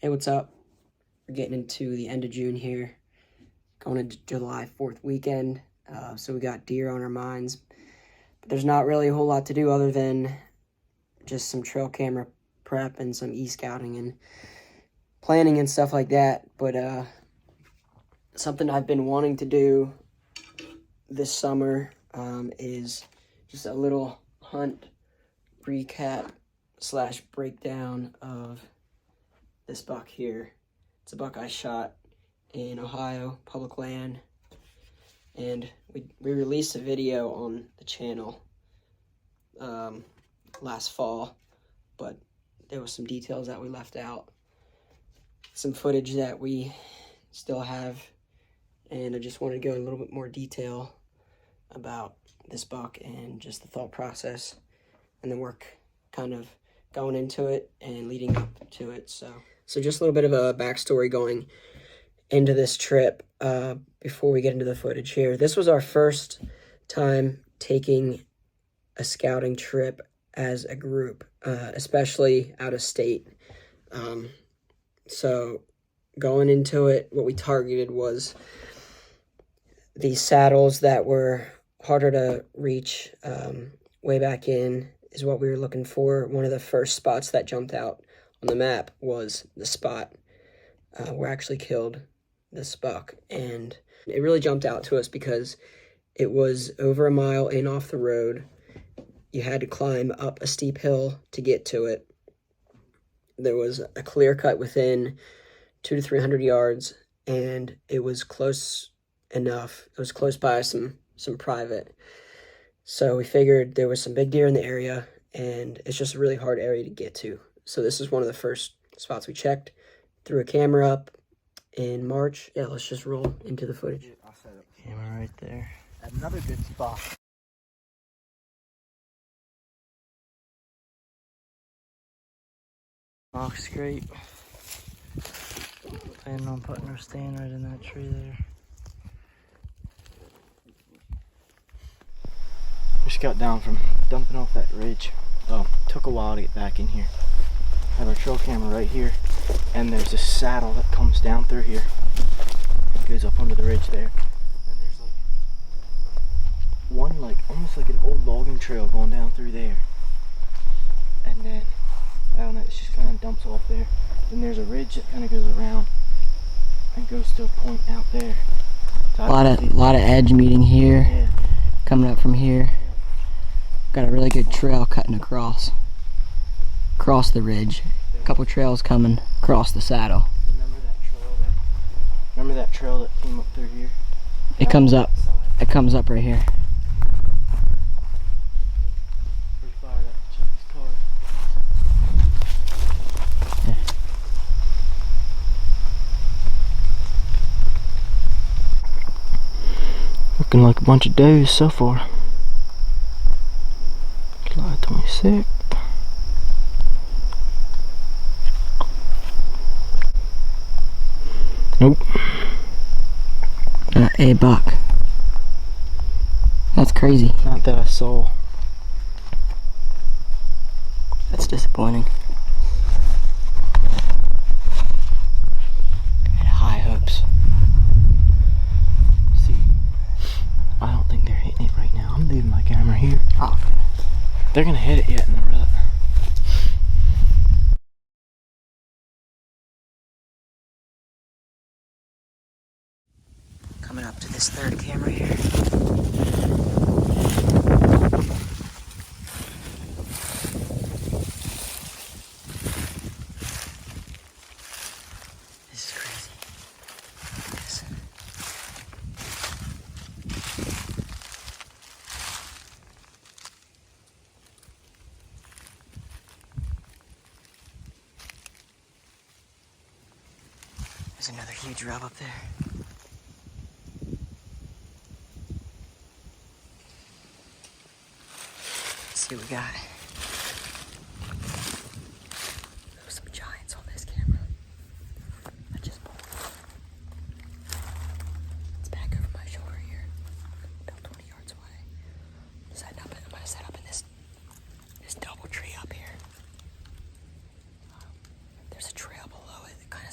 Hey, what's up? We're getting into the end of June here, going into July 4th weekend, so we got deer on our minds. But there's not really a whole lot to do other than just some trail camera prep and some e-scouting and planning and stuff like that. But something I've been wanting to do this summer is just a little hunt recap / breakdown of this buck here. It's a buck I shot in Ohio, public land, and we released a video on the channel last fall, but there was some details that we left out, some footage that we still have, and I just wanted to go in a little bit more detail about this buck and just the thought process and the work kind of going into it and leading up to it. So just a little bit of a backstory going into this trip before we get into the footage here. This was our first time taking a scouting trip as a group, especially out of state. So going into it, what we targeted was these saddles that were harder to reach. Way back in is what we were looking for. One of the first spots that jumped out on the map was the spot where we actually killed this buck, and it really jumped out to us because it was over a mile in off the road. You had to climb up a steep hill to get to it. There was a clear cut within 200 to 300 yards, and it was close enough. It was close by some private. So we figured there was some big deer in the area, and it's just a really hard area to get to. So this is one of the first spots we checked. Threw a camera up in March. Yeah, let's just roll into the footage. I'll set up Camera right there. another good spot. Rock scrape. Planning on putting her stand right in that tree there. Just got down from dumping off that ridge. Oh, took a while to get back in here. Have our trail camera right here, and there's a saddle that comes down through here. It goes up under the ridge there. And there's almost like an old logging trail going down through there. And then, I don't know, it just kind of dumps off there. Then there's a ridge that kind of goes around and goes to a point out there. So A lot of edge meeting here, yeah. coming up from here. Got a really good trail cutting across the ridge. A couple trails coming across the saddle. Remember that trail that came up through here? It comes up right here. Pretty fired up. Check his car. Yeah. Looking like a bunch of does so far. July 26th. Nope. A buck. That's crazy. Not that I saw. That's disappointing. I had high hopes. See, I don't think they're hitting it right now. I'm leaving my camera here. Oh. They're gonna hit it yet in the rut. Coming up to this third camera here. This is crazy. Look at this. There's another huge rub up there. Let's see what we got. There's some giants on this camera. I just pulled. It's back over my shoulder here, about 20 yards away. I'm gonna set up in this double tree up here. There's a trail below it that kind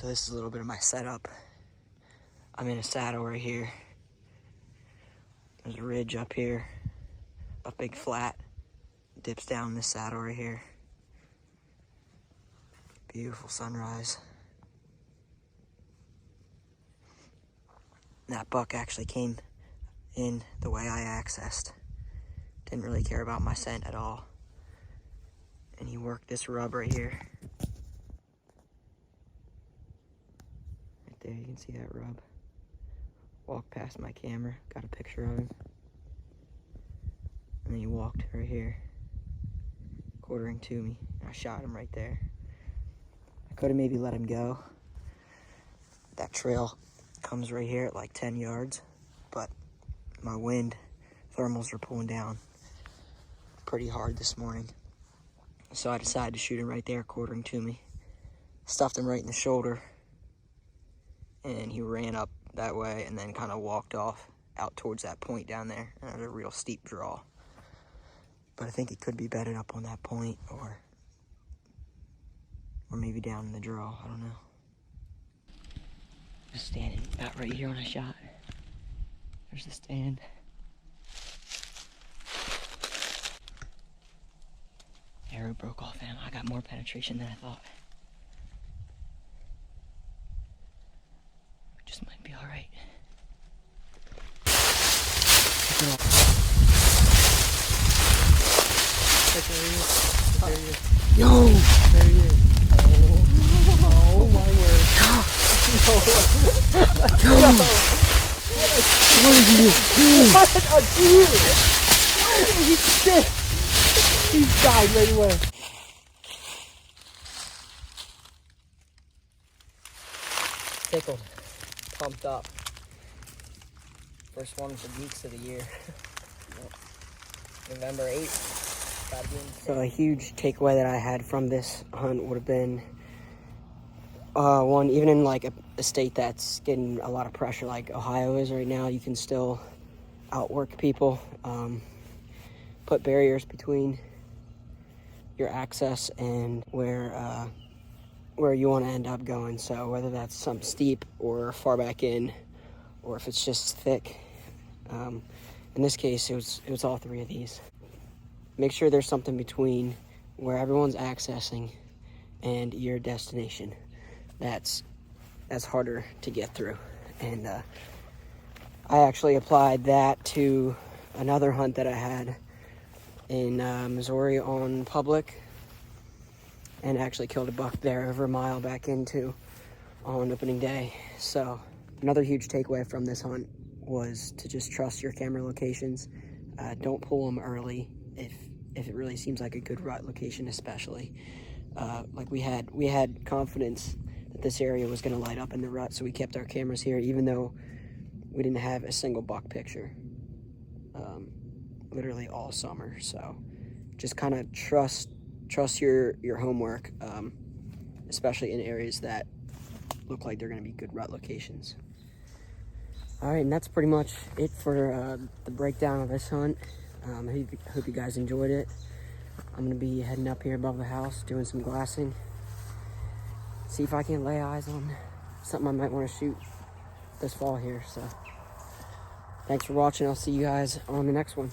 So this is a little bit of my setup. I'm in a saddle right here. There's a ridge up here, a big flat, dips down this saddle right here. Beautiful sunrise. That buck actually came in the way I accessed. Didn't really care about my scent at all. And he worked this rub right here. Right there, you can see that rub. Walked past my camera, got a picture of him. And then he walked right here, quartering to me. And I shot him right there. I could have maybe let him go. That trail comes right here at like 10 yards, but my wind thermals are pulling down pretty hard this morning. So I decided to shoot him right there, quartering to me. Stuffed him right in the shoulder, and he ran up that way and then kind of walked off out towards that point down there. And it was a real steep draw. But I think it could be bedded up on that point, or maybe down in the draw, I don't know. Just standing about right here when I shot. There's the stand. Arrow broke off him. I got more penetration than I thought. Just might be alright. No! There he is. Oh my word. No! What did you do? What a deer! He's dead. He's died right away. Tickled. Pumped up. First one for Geeks of the year. November 8th. So a huge takeaway that I had from this hunt would have been one, even in like a state that's getting a lot of pressure like Ohio is right now, you can still outwork people. Put barriers between your access and where you want to end up going. So whether that's some steep or far back in, or if it's just thick. In this case, it was all three of these. Make sure there's something between where everyone's accessing and your destination. That's harder to get through. And I actually applied that to another hunt that I had in Missouri on public, and actually killed a buck there over a mile back into on opening day. So another huge takeaway from this hunt was to just trust your camera locations. Don't pull them early if it really seems like a good rut location, especially. Like we had confidence that this area was going to light up in the rut, so we kept our cameras here even though we didn't have a single buck picture literally all summer. So just kind of trust your homework, especially in areas that look like they're going to be good rut locations. All right, and that's pretty much it for the breakdown of this hunt. I hope you guys enjoyed it. I'm going to be heading up here above the house, doing some glassing. See if I can lay eyes on something I might want to shoot this fall here. So thanks for watching. I'll see you guys on the next one.